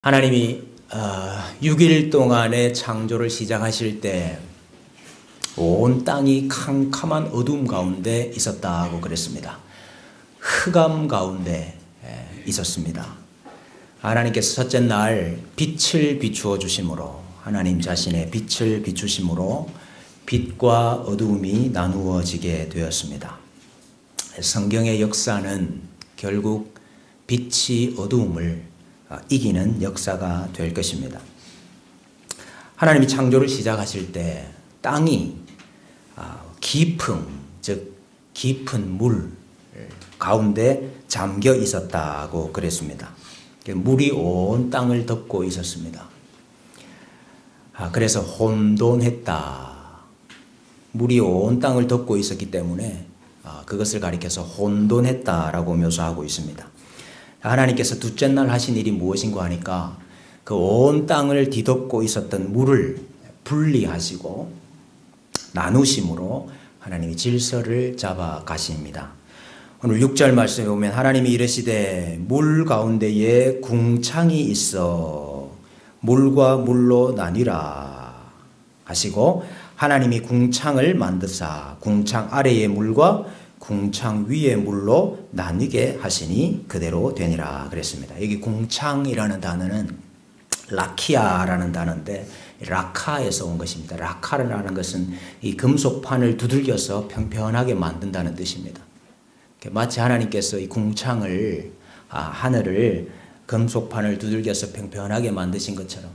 하나님이 6일 동안의 창조를 시작하실 때 온 땅이 캄캄한 어둠 가운데 있었다고 그랬습니다. 흑암 가운데 있었습니다. 하나님께서 첫째 날 빛을 비추어 주심으로, 하나님 자신의 빛을 비추심으로 빛과 어두움이 나누어지게 되었습니다. 성경의 역사는 결국 빛이 어두움을 이기는 역사가 될 것입니다. 하나님이 창조를 시작하실 때 땅이 깊음, 즉 깊은 물 가운데 잠겨 있었다고 그랬습니다. 물이 온 땅을 덮고 있었습니다. 그래서 혼돈했다. 물이 온 땅을 덮고 있었기 때문에 그것을 가리켜서 혼돈했다라고 묘사하고 있습니다. 하나님께서 둘째 날 하신 일이 무엇인가 하니까 그 온 땅을 뒤덮고 있었던 물을 분리하시고 나누심으로 하나님이 질서를 잡아 가십니다. 오늘 6절 말씀에 보면 하나님이 이르시되 물 가운데에 궁창이 있어 물과 물로 나뉘라 하시고, 하나님이 궁창을 만드사 궁창 아래의 물과 궁창 위의 물로 나뉘게 하시니 그대로 되니라 그랬습니다. 여기 궁창이라는 단어는 라키아라는 단어인데 라카에서 온 것입니다. 라카라는 것은 이 금속판을 두들겨서 평평하게 만든다는 뜻입니다. 마치 하나님께서 이 궁창을 하늘을 금속판을 두들겨서 평평하게 만드신 것처럼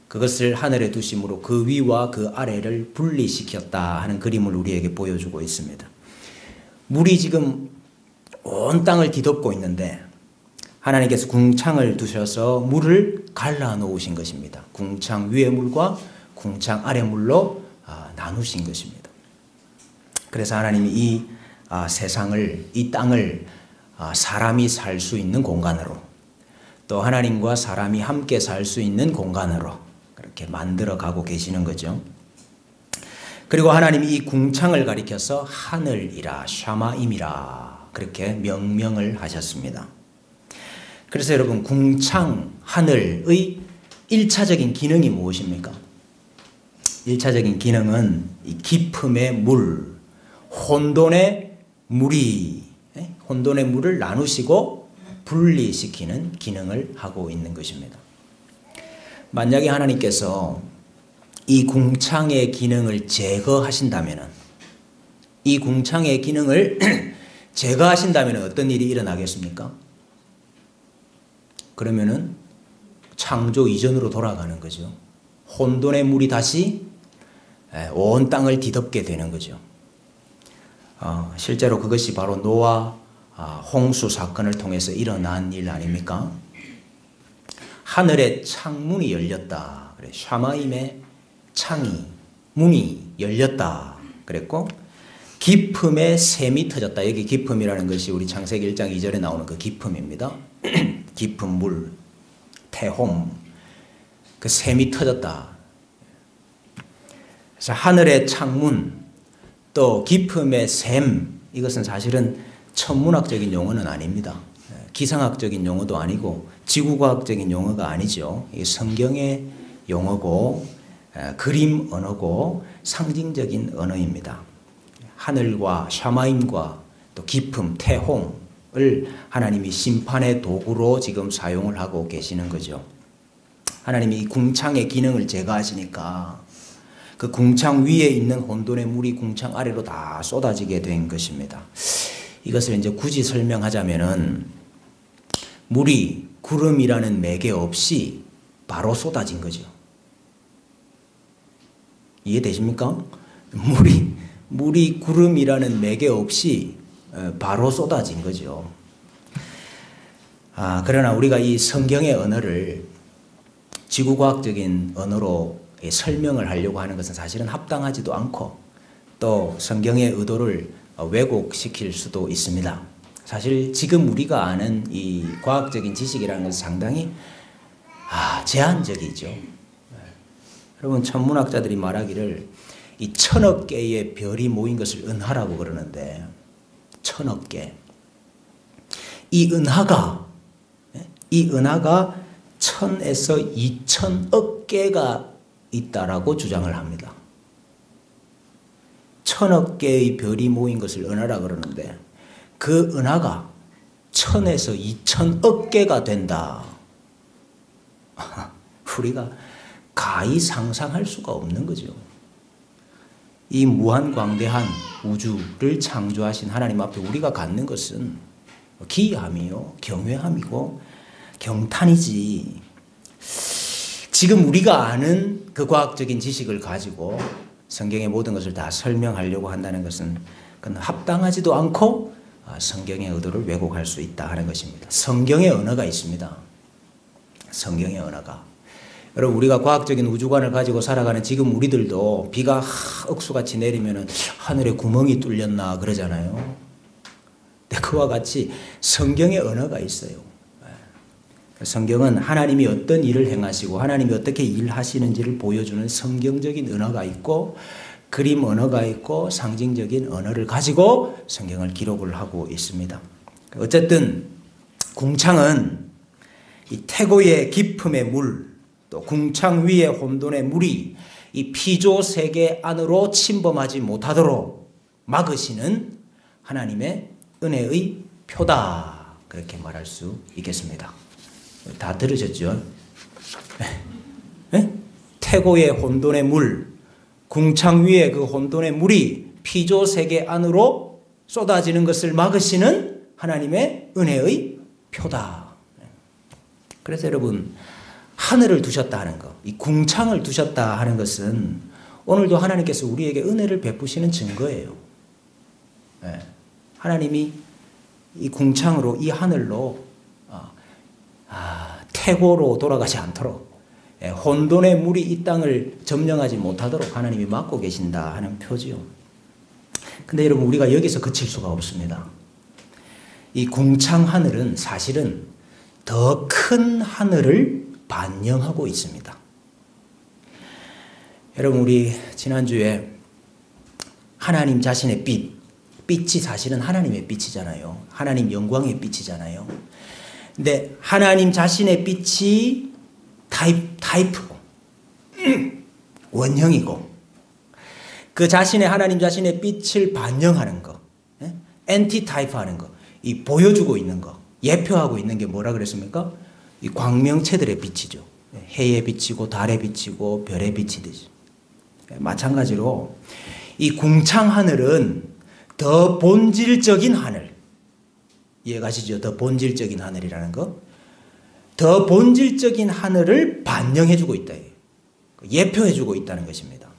그것을 하늘에 두심으로 그 위와 그 아래를 분리시켰다 하는 그림을 우리에게 보여주고 있습니다. 물이 지금 온 땅을 뒤덮고 있는데 하나님께서 궁창을 두셔서 물을 갈라 놓으신 것입니다. 궁창 위의 물과 궁창 아래 물로 나누신 것입니다. 그래서 하나님이 이 세상을, 이 땅을 사람이 살 수 있는 공간으로, 또 하나님과 사람이 함께 살 수 있는 공간으로 그렇게 만들어 가고 계시는 거죠. 그리고 하나님이 이 궁창을 가리켜서 하늘이라, 샤마임이라 그렇게 명명을 하셨습니다. 그래서 여러분, 궁창, 하늘의 1차적인 기능이 무엇입니까? 1차적인 기능은 이 깊음의 물, 혼돈의 물을 나누시고 분리시키는 기능을 하고 있는 것입니다. 만약에 하나님께서 이 궁창의 기능을 제거하신다면, 이 궁창의 기능을 제거하신다면 어떤 일이 일어나겠습니까? 그러면은 창조 이전으로 돌아가는 거죠. 혼돈의 물이 다시 온 땅을 뒤덮게 되는 거죠. 실제로 그것이 바로 노아 홍수 사건을 통해서 일어난 일 아닙니까? 하늘의 창문이 열렸다. 그래, 샤마임의 문이 열렸다 그랬고, 깊음의 샘이 터졌다. 여기 깊음이라는 것이 우리 창세기 1장 2절에 나오는 그 깊음입니다. 깊은 물, 태홈, 그 샘이 터졌다. 그래서 하늘의 창문, 또 깊음의 샘, 이것은 사실은 천문학적인 용어는 아닙니다. 기상학적인 용어도 아니고 지구과학적인 용어가 아니죠. 이게 성경의 용어고 그림 언어고 상징적인 언어입니다. 하늘과 샤마임과 또 깊음, 태홍을 하나님이 심판의 도구로 지금 사용을 하고 계시는 거죠. 하나님이 이 궁창의 기능을 제거하시니까 그 궁창 위에 있는 혼돈의 물이 궁창 아래로 다 쏟아지게 된 것입니다. 이것을 이제 굳이 설명하자면은 물이 구름이라는 매개 없이 바로 쏟아진 거죠. 이해되십니까? 물이 구름이라는 매개 없이 바로 쏟아진 거죠. 그러나 우리가 이 성경의 언어를 지구과학적인 언어로 설명을 하려고 하는 것은 사실은 합당하지도 않고, 또 성경의 의도를 왜곡시킬 수도 있습니다. 사실 지금 우리가 아는 이 과학적인 지식이라는 것은 상당히 제한적이죠. 여러분, 천문학자들이 말하기를 이 1000억 개의 별이 모인 것을 은하라고 그러는데, 1000억 개. 이 은하가 1000에서 2000억 개가 있다라고 주장을 합니다. 1000억 개의 별이 모인 것을 은하라 그러는데 그 은하가 1000에서 2000억 개가 된다. 우리가 가히 상상할 수가 없는 거죠. 이 무한광대한 우주를 창조하신 하나님 앞에 우리가 갖는 것은 기이함이요, 경외함이고 경탄이지. 지금 우리가 아는 그 과학적인 지식을 가지고 성경의 모든 것을 다 설명하려고 한다는 것은 그건 합당하지도 않고 성경의 의도를 왜곡할 수 있다 하는 것입니다. 성경의 언어가 있습니다. 성경의 언어가. 여러분, 우리가 과학적인 우주관을 가지고 살아가는 지금 우리들도 비가 억수같이 내리면 하늘에 구멍이 뚫렸나 그러잖아요. 근데 그와 같이 성경의 언어가 있어요. 성경은 하나님이 어떤 일을 행하시고 하나님이 어떻게 일하시는지를 보여주는 성경적인 언어가 있고 그림 언어가 있고 상징적인 언어를 가지고 성경을 기록을 하고 있습니다. 어쨌든 궁창은 이 태고의 깊음의 물, 또 궁창 위의 혼돈의 물이 이 피조 세계 안으로 침범하지 못하도록 막으시는 하나님의 은혜의 표다. 그렇게 말할 수 있겠습니다. 다 들으셨죠? 네? 태고의 혼돈의 물, 궁창 위의 그 혼돈의 물이 피조 세계 안으로 쏟아지는 것을 막으시는 하나님의 은혜의 표다. 그래서 여러분, 하늘을 두셨다 하는 것, 이 궁창을 두셨다 하는 것은 오늘도 하나님께서 우리에게 은혜를 베푸시는 증거예요. 네. 하나님이 이 궁창으로, 이 하늘로 태고로 돌아가지 않도록, 혼돈의 물이 이 땅을 점령하지 못하도록 하나님이 막고 계신다 하는 표지요. 근데 여러분, 우리가 여기서 그칠 수가 없습니다. 이 궁창 하늘은 사실은 더 큰 하늘을 반영하고 있습니다. 여러분, 우리 지난주에 하나님 자신의 빛이 사실은 하나님의 빛이잖아요. 하나님 영광의 빛이잖아요. 근데 하나님 자신의 빛이 타입이고 원형이고 그 자신의 하나님 자신의 빛을 반영하는 거, 엔티타입 하는 거, 이 보여주고 있는 거, 예표하고 있는 게 뭐라 그랬습니까? 이 광명체들의 빛이죠. 해의 빛이고 달의 빛이고 별의 빛이 되죠. 마찬가지로 이 궁창 하늘은 더 본질적인 하늘, 이해가시죠? 더 본질적인 하늘이라는 거. 더 본질적인 하늘을 반영해주고 있다. 예표해주고 있다는 것입니다.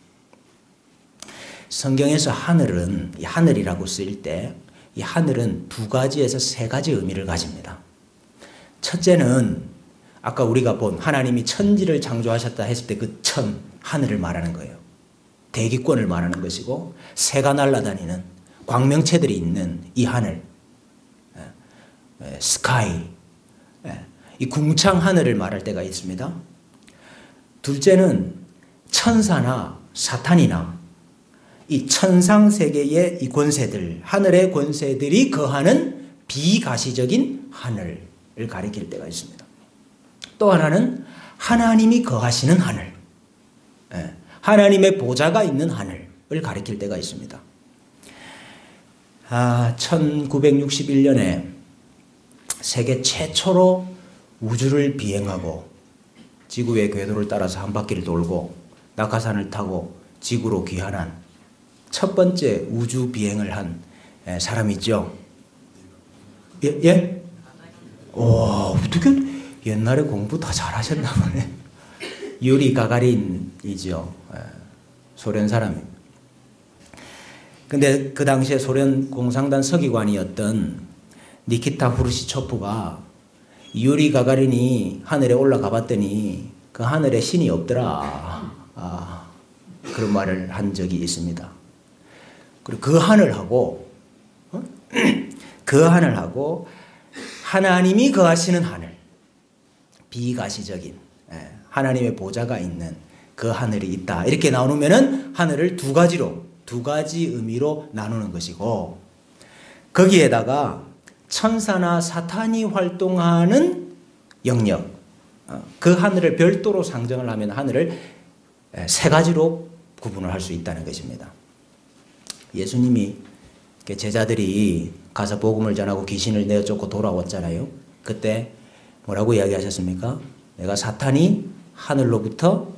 성경에서 하늘은, 이 하늘이라고 쓰일 때, 이 하늘은 두 가지에서 세 가지 의미를 가집니다. 첫째는 아까 우리가 본 하나님이 천지를 창조하셨다 했을 때 그 천, 하늘을 말하는 거예요. 대기권을 말하는 것이고, 새가 날아다니는 광명체들이 있는 이 하늘, 스카이, 이 궁창 하늘을 말할 때가 있습니다. 둘째는 천사나 사탄이나 이 천상 세계의 이 권세들, 하늘의 권세들이 거하는 비가시적인 하늘을 가리킬 때가 있습니다. 또 하나는 하나님이 거하시는 하늘, 하나님의 보좌가 있는 하늘을 가리킬 때가 있습니다. 1961년에 세계 최초로 우주를 비행하고 지구의 궤도를 따라서 한 바퀴를 돌고 낙하산을 타고 지구로 귀환한 첫 번째 우주 비행을 한 사람이 있죠. 예? 와, 어떻게 옛날에 공부 다 잘하셨나 보네. 유리 가가린이죠. 소련 사람입니다. 근데 그 당시에 소련 공상단 서기관이었던 니키타 후르시초프가 유리 가가린이 하늘에 올라가 봤더니 그 하늘에 신이 없더라. 그런 말을 한 적이 있습니다. 그리고 그 하늘하고 그 하늘하고 하나님이 거하시는 하늘, 비가시적인 하나님의 보좌가 있는 그 하늘이 있다. 이렇게 나누면은 하늘을 두 가지 의미로 나누는 것이고, 거기에다가 천사나 사탄이 활동하는 영역, 그 하늘을 별도로 상정을 하면 하늘을 세 가지로 구분을 할 수 있다는 것입니다. 예수님이 제자들이 가서 복음을 전하고 귀신을 내어쫓고 돌아왔잖아요. 그때 뭐라고 이야기하셨습니까? 내가 사탄이 하늘로부터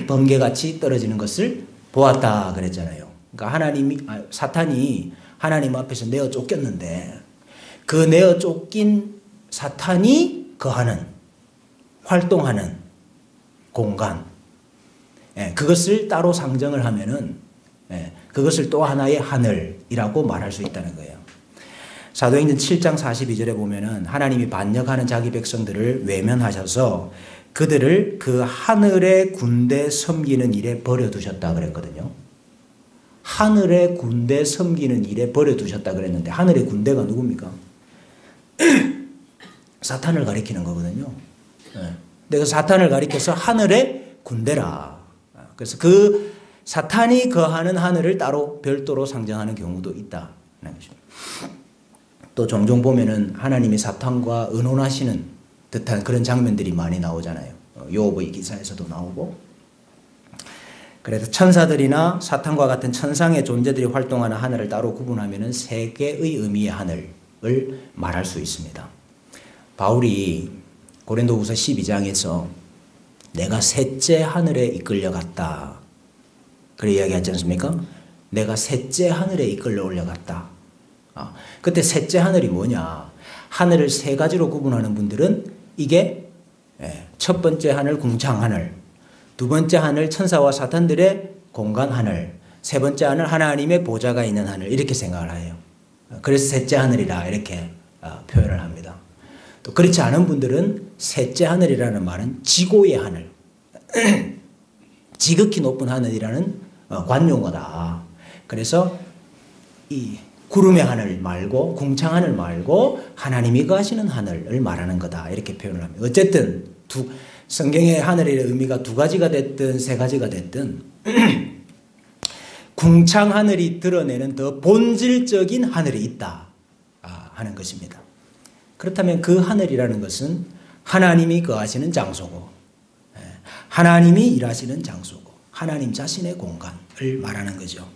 번개같이 떨어지는 것을 보았다 그랬잖아요. 그러니까 사탄이 하나님 앞에서 내어 쫓겼는데 그 내어 쫓긴 사탄이 거하는, 활동하는 공간, 그것을 따로 상정을 하면은 그것을 또 하나의 하늘이라고 말할 수 있다는 거예요. 사도행전 7장 42절에 보면은 하나님이 반역하는 자기 백성들을 외면하셔서 그들을 그 하늘의 군대 섬기는 일에 버려두셨다 그랬거든요. 하늘의 군대 섬기는 일에 버려두셨다 그랬는데 하늘의 군대가 누굽니까? 사탄을 가리키는 거거든요. 내가 사탄을 가리켜서 하늘의 군대라. 그래서 그 사탄이 거하는 하늘을 따로 별도로 상정하는 경우도 있다는 것입니다. 또 종종 보면은 하나님이 사탄과 의논하시는 듯한 그런 장면들이 많이 나오잖아요. 요업의 기사에서도 나오고. 그래서 천사들이나 사탄과 같은 천상의 존재들이 활동하는 하늘을 따로 구분하면은 세 개의 의미의 하늘을 말할 수 있습니다. 바울이 고린도후서 12장에서 내가 셋째 하늘에 이끌려갔다. 그래 이야기하지 않습니까? 내가 셋째 하늘에 이끌려 올려갔다. 그때 셋째 하늘이 뭐냐? 하늘을 세 가지로 구분하는 분들은 이게 첫 번째 하늘 궁창 하늘, 두 번째 하늘 천사와 사탄들의 공간 하늘, 세 번째 하늘 하나님의 보좌가 있는 하늘 이렇게 생각을 해요. 그래서 셋째 하늘이라 이렇게 표현을 합니다. 또 그렇지 않은 분들은 셋째 하늘이라는 말은 지고의 하늘, 지극히 높은 하늘이라는 관용어다. 그래서 이 구름의 하늘 말고 궁창 하늘 말고 하나님이 거하시는 하늘을 말하는 거다 이렇게 표현을 합니다. 어쨌든 성경의 하늘의 의미가 두 가지가 됐든 세 가지가 됐든 궁창 하늘이 드러내는 더 본질적인 하늘이 있다 하는 것입니다. 그렇다면 그 하늘이라는 것은 하나님이 거하시는 장소고 하나님이 일하시는 장소고 하나님 자신의 공간을 말하는 거죠.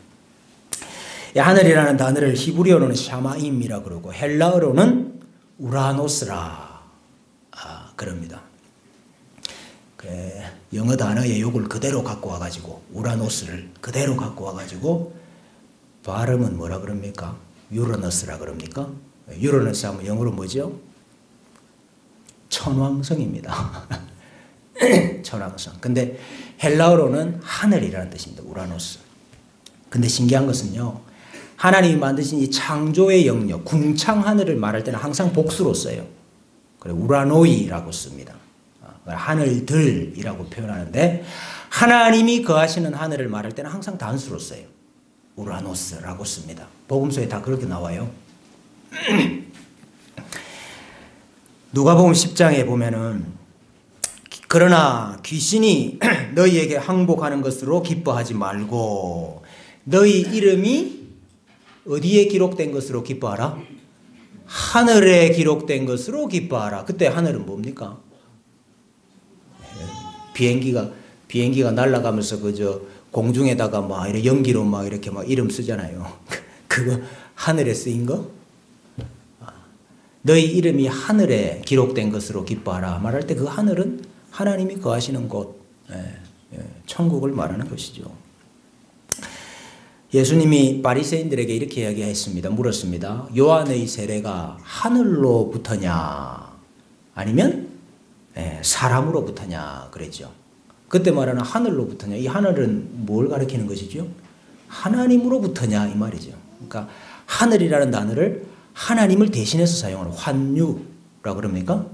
하늘이라는 단어를 히브리어로는 샤마임이라 그러고 헬라어로는 우라노스라 그럽니다. 영어 단어의 욕을 그대로 갖고 와가지고 우라노스를 그대로 갖고 와가지고 발음은 뭐라 그럽니까? 유라너스라 그럽니까? 유라너스 하면 영어로 뭐죠? 천왕성입니다. 천왕성. 근데 헬라어로는 하늘이라는 뜻입니다. 우라노스. 근데 신기한 것은요. 하나님이 만드신 이 창조의 영역, 궁창 하늘을 말할 때는 항상 복수로 써요. 그래 우라노이라고 씁니다. 하늘들이라고 표현하는데 하나님이 거하시는 하늘을 말할 때는 항상 단수로 써요. 우라노스라고 씁니다. 복음서에 다 그렇게 나와요. 누가복음 10장에 보면은 그러나 귀신이 너희에게 항복하는 것으로 기뻐하지 말고 너희 이름이 어디에 기록된 것으로 기뻐하라? 하늘에 기록된 것으로 기뻐하라. 그때 하늘은 뭡니까? 비행기가 날아가면서 그저 공중에다가 막 이렇게 연기로 막 이렇게 막 이름 쓰잖아요. 그거 하늘에 쓰인 거? 너희 이름이 하늘에 기록된 것으로 기뻐하라. 말할 때 그 하늘은 하나님이 거하시는 곳, 천국을 말하는 것이죠. 예수님이 바리새인들에게 이렇게 이야기했습니다. 물었습니다. 요한의 세례가 하늘로부터냐 아니면 사람으로부터냐 그랬죠. 그때 말하는 하늘로부터냐, 이 하늘은 뭘 가리키는 것이죠? 하나님으로부터냐 이 말이죠. 그러니까 하늘이라는 단어를 하나님을 대신해서 사용하는 환유라고 그럽니까?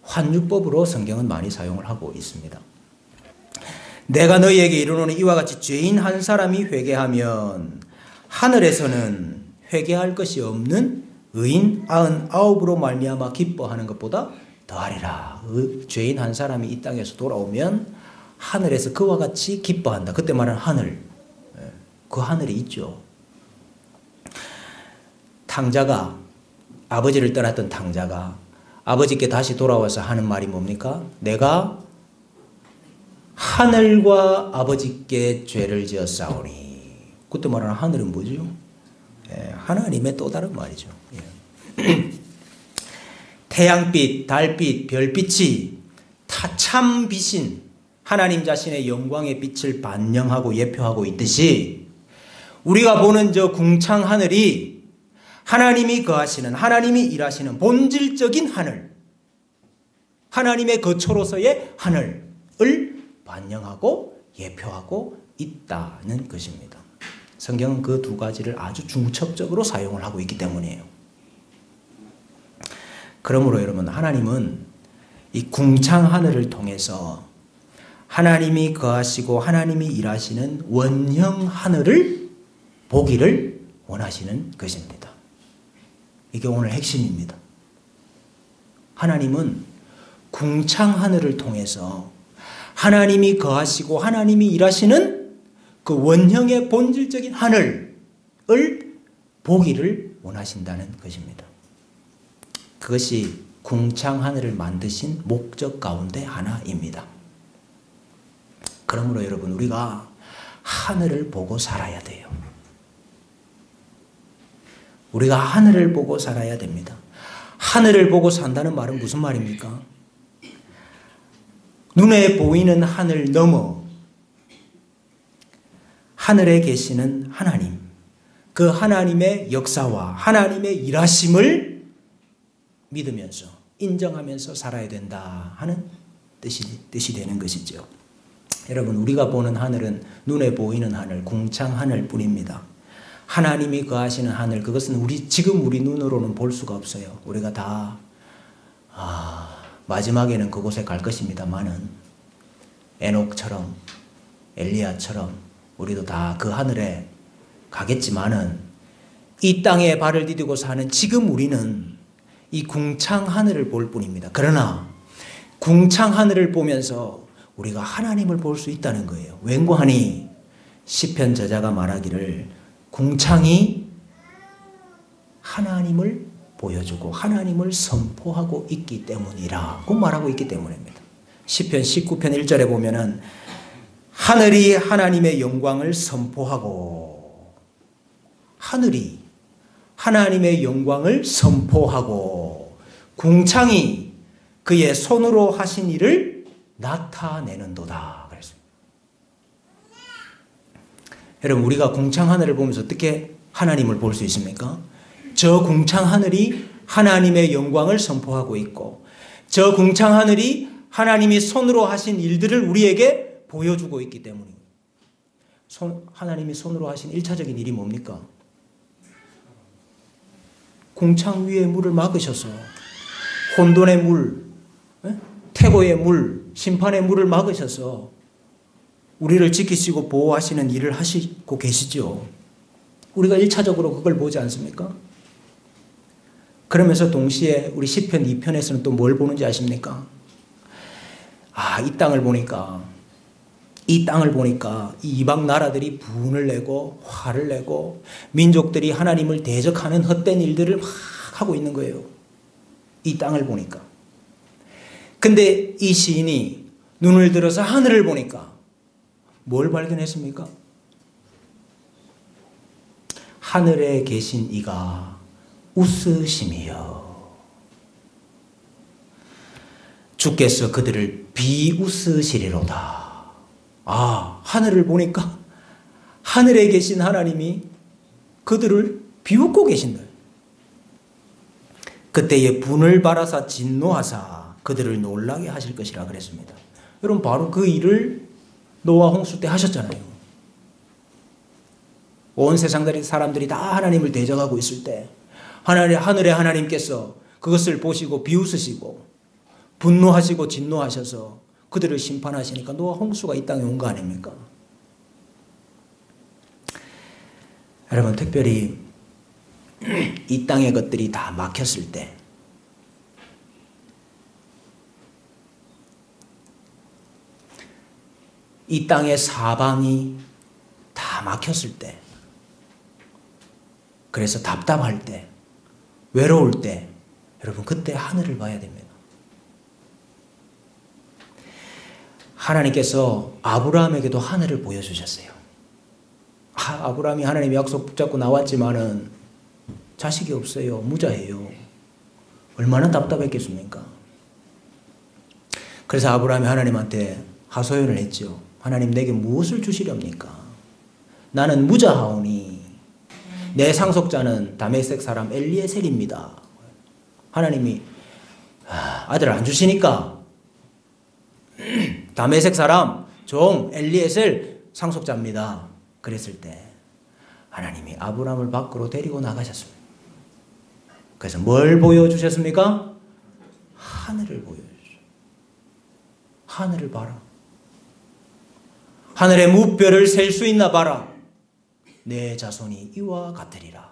환유법으로 성경은 많이 사용을 하고 있습니다. 내가 너희에게 이르노니 이와 같이 죄인 한 사람이 회개하면 하늘에서는 회개할 것이 없는 의인 99으로 말미암아 기뻐하는 것보다 더하리라. 죄인 한 사람이 이 땅에서 돌아오면 하늘에서 그와 같이 기뻐한다. 그때 말하는 하늘, 그 하늘이 있죠. 탕자가, 아버지를 떠났던 탕자가 아버지께 다시 돌아와서 하는 말이 뭡니까? 내가 하늘과 아버지께 죄를 지었사오니. 그때 말하는 하늘은 뭐죠? 예, 하나님의 또 다른 말이죠. 예. 태양빛, 달빛, 별빛이 참 빛인 하나님 자신의 영광의 빛을 반영하고 예표하고 있듯이 우리가 보는 저 궁창 하늘이 하나님이 거하시는, 하나님이 일하시는 본질적인 하늘, 하나님의 거처로서의 하늘을 반영하고 예표하고 있다는 것입니다. 성경은 그 두 가지를 아주 중첩적으로 사용을 하고 있기 때문이에요. 그러므로 여러분, 하나님은 이 궁창 하늘을 통해서 하나님이 거하시고 하나님이 일하시는 원형 하늘을 보기를 원하시는 것입니다. 이게 오늘 핵심입니다. 하나님은 궁창 하늘을 통해서 하나님이 거하시고 하나님이 일하시는 그 원형의 본질적인 하늘을 보기를 원하신다는 것입니다. 그것이 궁창 하늘을 만드신 목적 가운데 하나입니다. 그러므로 여러분, 우리가 하늘을 보고 살아야 돼요. 우리가 하늘을 보고 살아야 됩니다. 하늘을 보고 산다는 말은 무슨 말입니까? 눈에 보이는 하늘 넘어 하늘에 계시는 하나님, 그 하나님의 역사와 하나님의 일하심을 믿으면서 인정하면서 살아야 된다 하는 뜻이 되는 것이죠. 여러분, 우리가 보는 하늘은 눈에 보이는 하늘, 궁창 하늘 뿐입니다. 하나님이 거하시는 하늘, 그것은 지금 우리 눈으로는 볼 수가 없어요. 우리가 다 마지막에는 그곳에 갈 것입니다만은 에녹처럼, 엘리야처럼 우리도 다 그 하늘에 가겠지만은 이 땅에 발을 디디고 사는 지금 우리는 이 궁창 하늘을 볼 뿐입니다. 그러나 궁창 하늘을 보면서 우리가 하나님을 볼 수 있다는 거예요. 웬고하니 시편 저자가 말하기를 궁창이 하나님을 보여주고 하나님을 선포하고 있기 때문이라고 말하고 있기 때문입니다. 시편 19편 1절에 보면은 하늘이 하나님의 영광을 선포하고, 하늘이 하나님의 영광을 선포하고 궁창이 그의 손으로 하신 일을 나타내는도다 그랬습니다. 여러분, 우리가 궁창 하늘을 보면서 어떻게 하나님을 볼 수 있습니까? 저 궁창 하늘이 하나님의 영광을 선포하고 있고, 저 궁창 하늘이 하나님이 손으로 하신 일들을 우리에게 보여주고 있기 때문입니다. 하나님이 손으로 하신 1차적인 일이 뭡니까? 궁창 위에 물을 막으셔서 혼돈의 물, 태고의 물, 심판의 물을 막으셔서 우리를 지키시고 보호하시는 일을 하시고 계시죠. 우리가 1차적으로 그걸 보지 않습니까? 그러면서 동시에 우리 시편 2편에서는 또 뭘 보는지 아십니까? 이 땅을 보니까 이 이방 나라들이 분을 내고 화를 내고 민족들이 하나님을 대적하는 헛된 일들을 막 하고 있는 거예요. 이 땅을 보니까. 근데 이 시인이 눈을 들어서 하늘을 보니까 뭘 발견했습니까? 하늘에 계신 이가 웃으심이여. 주께서 그들을 비웃으시리로다. 하늘을 보니까 하늘에 계신 하나님이 그들을 비웃고 계신다. 그때에 분을 발하사 진노하사 그들을 놀라게 하실 것이라 그랬습니다. 여러분, 바로 그 일을 노아 홍수 때 하셨잖아요. 온 세상 사람들이 다 하나님을 대적하고 있을 때 하늘의 하나님께서 그것을 보시고 비웃으시고 분노하시고 진노하셔서 그들을 심판하시니까 노아 홍수가 이 땅에 온 거 아닙니까? 여러분, 특별히 이 땅의 것들이 다 막혔을 때, 이 땅의 사방이 다 막혔을 때, 그래서 답답할 때, 외로울 때, 여러분, 그때 하늘을 봐야 됩니다. 하나님께서 아브라함에게도 하늘을 보여주셨어요. 아브라함이 하나님의 약속 붙잡고 나왔지만은 자식이 없어요. 무자예요. 얼마나 답답했겠습니까? 그래서 아브라함이 하나님한테 하소연을 했죠. 하나님, 내게 무엇을 주시렵니까? 나는 무자하오니 내 상속자는 다메섹 사람 엘리에셀입니다. 하나님이 아들을 안 주시니까 다메섹 사람 종 엘리에셀 상속자입니다. 그랬을 때 하나님이 아브라함을 밖으로 데리고 나가셨습니다. 그래서 뭘 보여주셨습니까? 하늘을 보여주셨어요. 하늘을 봐라. 하늘의 무별을 셀 수 있나 봐라. 내 자손이 이와 같으리라.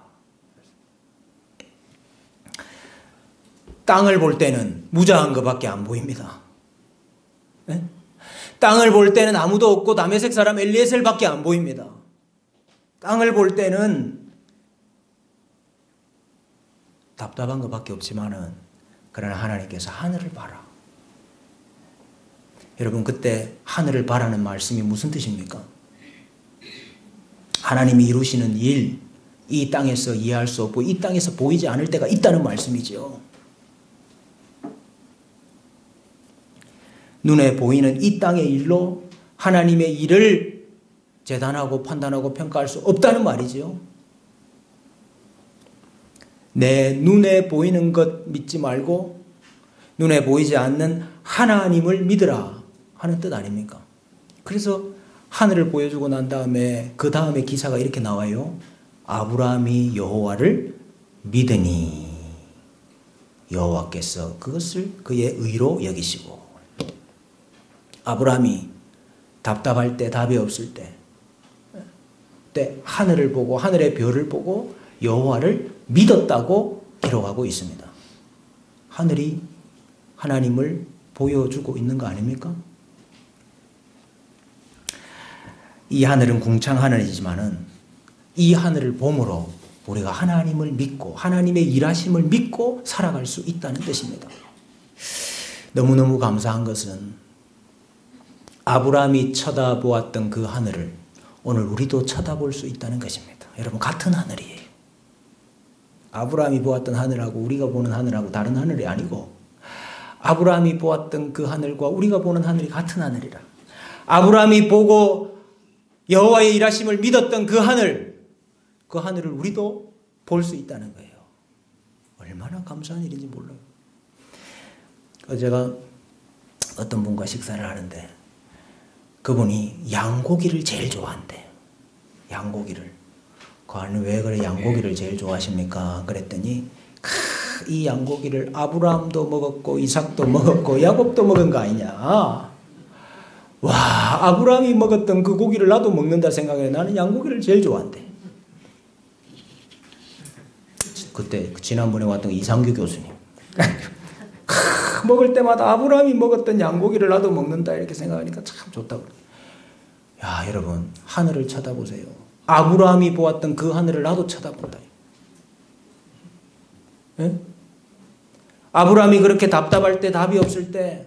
땅을 볼 때는 무자한 것밖에 안 보입니다. 네? 땅을 볼 때는 아무도 없고 다메섹 사람 엘리에셀밖에 안 보입니다. 땅을 볼 때는 답답한 것밖에 없지만은, 그러나 하나님께서 하늘을 봐라. 여러분, 그때 하늘을 봐라는 말씀이 무슨 뜻입니까? 하나님이 이루시는 일, 이 땅에서 이해할 수 없고 이 땅에서 보이지 않을 때가 있다는 말씀이죠. 눈에 보이는 이 땅의 일로 하나님의 일을 재단하고 판단하고 평가할 수 없다는 말이죠. 내 눈에 보이는 것 믿지 말고 눈에 보이지 않는 하나님을 믿으라 하는 뜻 아닙니까? 그래서 하늘을 보여주고 난 다음에 그 다음에 기사가 이렇게 나와요. 아브라함이 여호와를 믿으니 여호와께서 그것을 그의 의로 여기시고. 아브라함이 답답할 때, 답이 없을 때 하늘을 보고 하늘의 별을 보고 여호와를 믿었다고 기록하고 있습니다. 하늘이 하나님을 보여주고 있는 거 아닙니까? 이 하늘은 궁창 하늘이지만은 이 하늘을 봄으로 우리가 하나님을 믿고 하나님의 일하심을 믿고 살아갈 수 있다는 뜻입니다. 너무너무 감사한 것은 아브라함이 쳐다보았던 그 하늘을 오늘 우리도 쳐다볼 수 있다는 것입니다. 여러분, 같은 하늘이에요. 아브라함이 보았던 하늘하고 우리가 보는 하늘하고 다른 하늘이 아니고, 아브라함이 보았던 그 하늘과 우리가 보는 하늘이 같은 하늘이라. 아브라함이 보고 여호와의 일하심을 믿었던 그 하늘을 우리도 볼 수 있다는 거예요. 얼마나 감사한 일인지 몰라요. 제가 어떤 분과 식사를 하는데 그분이 양고기를 제일 좋아한대요. 양고기를. 왜 그래 양고기를 제일 좋아하십니까? 그랬더니 이 양고기를 아브라함도 먹었고 이삭도 먹었고 야곱도 먹은 거 아니냐. 와, 아브라함이 먹었던 그 고기를 나도 먹는다 생각해. 나는 양고기를 제일 좋아한대. 그때 지난번에 왔던 이상규 교수님. 먹을 때마다 아브라함이 먹었던 양고기를 나도 먹는다 이렇게 생각하니까 참 좋다고. 야, 여러분, 하늘을 쳐다보세요. 아브라함이 보았던 그 하늘을 나도 쳐다본다. 예? 아브라함이 그렇게 답답할 때, 답이 없을 때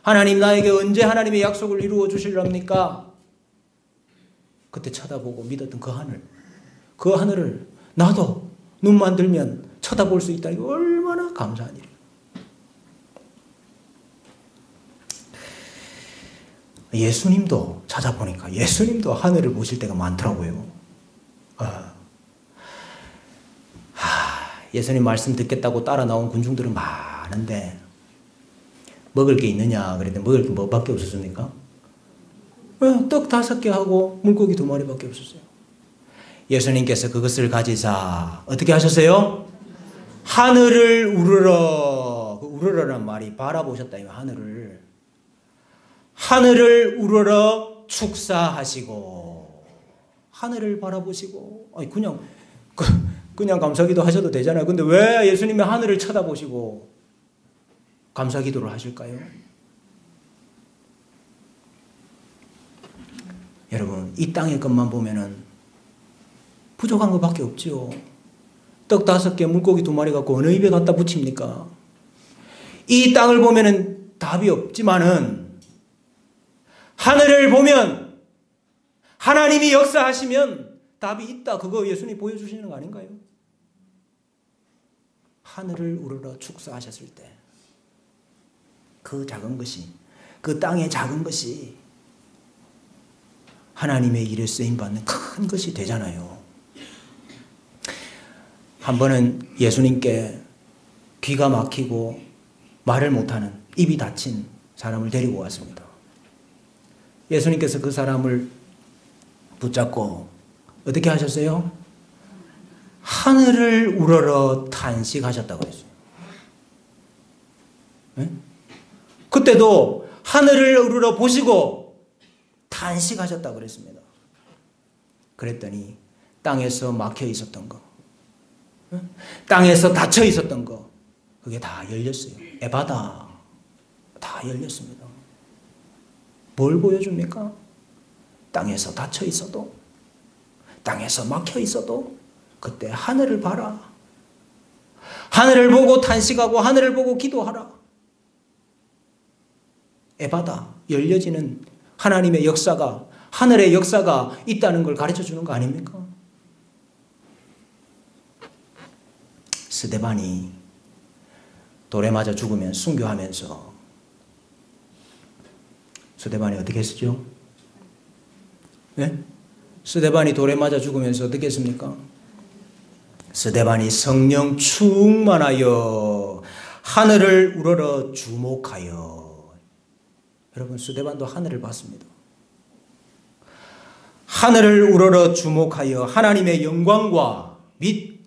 하나님 나에게 언제 하나님의 약속을 이루어 주실랍니까? 그때 쳐다보고 믿었던 그 하늘을 나도 눈만 들면 쳐다볼 수 있다는 게 얼마나 감사한 일이에요. 예수님도 찾아보니까 예수님도 하늘을 보실 때가 많더라고요. 예수님 말씀 듣겠다고 따라 나온 군중들은 많은데 먹을 게 있느냐 그랬더니 먹을 게 뭐밖에 없었습니까? 떡 5개 하고 물고기 2마리밖에 없었어요. 예수님께서 그것을 가지사 어떻게 하셨어요? 하늘을 우러러. 그 우러러란 말이 바라보셨다. 하늘을 우러러 축사하시고. 하늘을 바라보시고. 아니 그냥 감사기도 하셔도 되잖아요. 근데 왜 예수님이 하늘을 쳐다보시고 감사기도를 하실까요? 여러분, 이 땅의 것만 보면은 부족한 것밖에 없지요. 떡 5개, 물고기 2마리 갖고 어느 입에 갖다 붙입니까? 이 땅을 보면은 답이 없지만은 하늘을 보면 하나님이 역사하시면 답이 있다. 그거 예수님이 보여주시는 거 아닌가요? 하늘을 우러러 축사하셨을 때 그 작은 것이, 그 땅의 작은 것이 하나님의 일에 쓰임받는 큰 것이 되잖아요. 한 번은 예수님께 귀가 막히고 말을 못하는, 입이 닫힌 사람을 데리고 왔습니다. 예수님께서 그 사람을 붙잡고 어떻게 하셨어요? 하늘을 우러러 탄식하셨다고 했어요. 네? 그때도 하늘을 우러러 보시고 탄식하셨다고 그랬습니다. 그랬더니 땅에서 막혀 있었던 거, 땅에서 닫혀 있었던 거, 그게 다 열렸어요. 에바다. 다 열렸습니다. 뭘 보여줍니까? 땅에서 닫혀 있어도, 땅에서 막혀 있어도 그때 하늘을 봐라. 하늘을 보고 탄식하고 하늘을 보고 기도하라. 에바다. 열려지는 하나님의 역사가, 하늘의 역사가 있다는 걸 가르쳐 주는 거 아닙니까? 스데반이 돌에 맞아 죽으면 순교하면서 스데반이 어떻게 했었죠? 네? 스데반이 돌에 맞아 죽으면서 어떻게 했습니까? 스데반이 성령 충만하여 하늘을 우러러 주목하여. 여러분, 스데반도 하늘을 봤습니다. 하늘을 우러러 주목하여 하나님의 영광과 및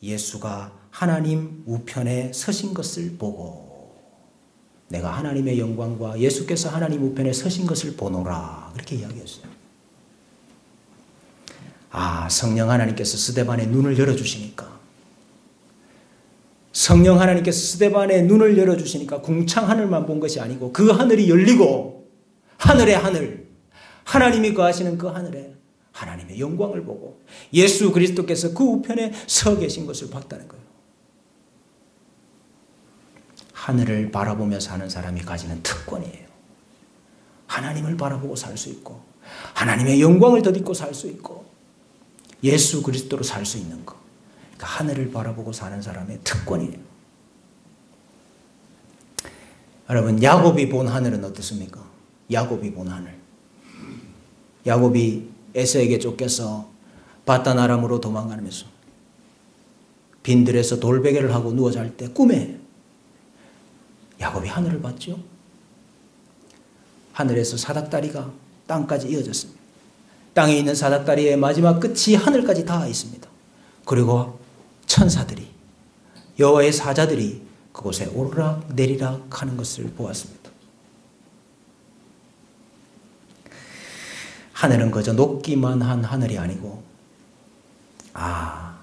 예수가 하나님 우편에 서신 것을 보고, 내가 하나님의 영광과 예수께서 하나님 우편에 서신 것을 보노라, 그렇게 이야기했어요. 아, 성령 하나님께서 스데반의 눈을 열어주시니까, 성령 하나님께서 스데반의 눈을 열어주시니까 궁창 하늘만 본 것이 아니고 그 하늘이 열리고 하늘의 하늘, 하나님이 거하시는 그 하늘에 하나님의 영광을 보고 예수 그리스도께서 그 우편에 서 계신 것을 봤다는 거예요. 하늘을 바라보며 사는 사람이 가지는 특권이에요. 하나님을 바라보고 살 수 있고 하나님의 영광을 덧입고 살 수 있고 예수 그리스도로 살 수 있는 것. 그러니까 하늘을 바라보고 사는 사람의 특권이에요. 여러분, 야곱이 본 하늘은 어떻습니까? 야곱이 본 하늘. 야곱이 에서에게 쫓겨서 바단 아람으로 도망가면서 빈들에서 돌베개를 하고 누워 잘 때 꿈에 야곱이 하늘을 봤죠. 하늘에서 사닥다리가 땅까지 이어졌습니다. 땅에 있는 사닥다리의 마지막 끝이 하늘까지 닿아 있습니다. 그리고 천사들이, 여호와의 사자들이 그곳에 오르락 내리락 하는 것을 보았습니다. 하늘은 그저 높기만 한 하늘이 아니고, 아,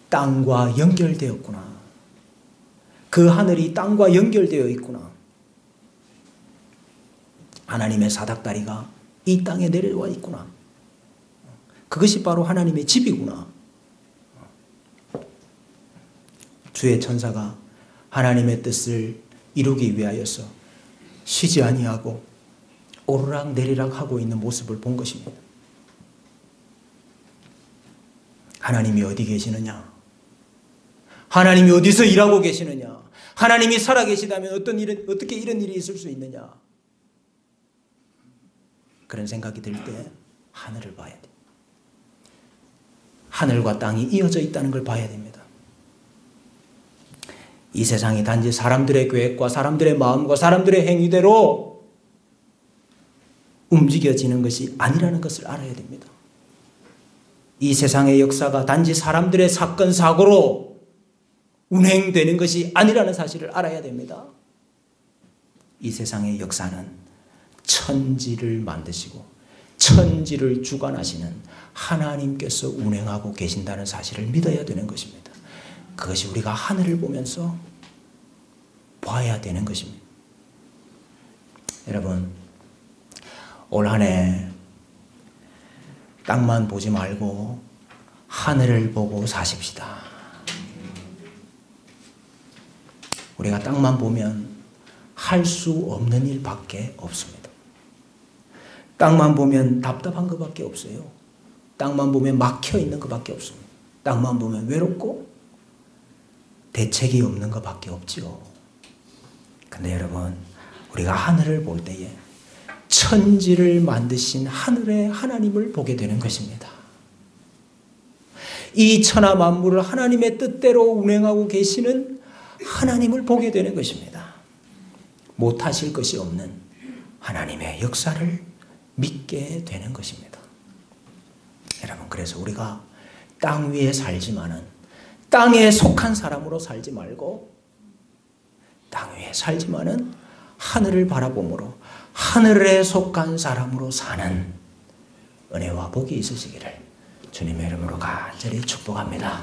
땅과 연결되었구나. 그 하늘이 땅과 연결되어 있구나. 하나님의 사닥다리가 이 땅에 내려와 있구나. 그것이 바로 하나님의 집이구나. 주의 천사가 하나님의 뜻을 이루기 위하여서 쉬지 아니하고 오르락 내리락 하고 있는 모습을 본 것입니다. 하나님이 어디 계시느냐? 하나님이 어디서 일하고 계시느냐? 하나님이 살아계시다면 어떻게 이런 일이 있을 수 있느냐? 그런 생각이 들 때 하늘을 봐야 돼. 하늘과 땅이 이어져 있다는 걸 봐야 됩니다. 이 세상이 단지 사람들의 계획과 사람들의 마음과 사람들의 행위대로 움직여지는 것이 아니라는 것을 알아야 됩니다. 이 세상의 역사가 단지 사람들의 사건, 사고로 운행되는 것이 아니라는 사실을 알아야 됩니다. 이 세상의 역사는 천지를 만드시고 천지를 주관하시는 하나님께서 운행하고 계신다는 사실을 믿어야 되는 것입니다. 그것이 우리가 하늘을 보면서 봐야 되는 것입니다. 여러분, 올 한 해 땅만 보지 말고 하늘을 보고 사십시다. 우리가 땅만 보면 할 수 없는 일밖에 없습니다. 땅만 보면 답답한 것밖에 없어요. 땅만 보면 막혀 있는 것밖에 없습니다. 땅만 보면 외롭고 대책이 없는 것밖에 없죠. 근데 여러분, 우리가 하늘을 볼 때에 천지를 만드신 하늘의 하나님을 보게 되는 것입니다. 이 천하 만물을 하나님의 뜻대로 운행하고 계시는 하나님을 보게 되는 것입니다. 못하실 것이 없는 하나님의 역사를 믿게 되는 것입니다. 여러분, 그래서 우리가 땅 위에 살지만은 땅에 속한 사람으로 살지 말고 땅 위에 살지만은 하늘을 바라보므로 하늘에 속한 사람으로 사는 은혜와 복이 있으시기를 주님의 이름으로 간절히 축복합니다.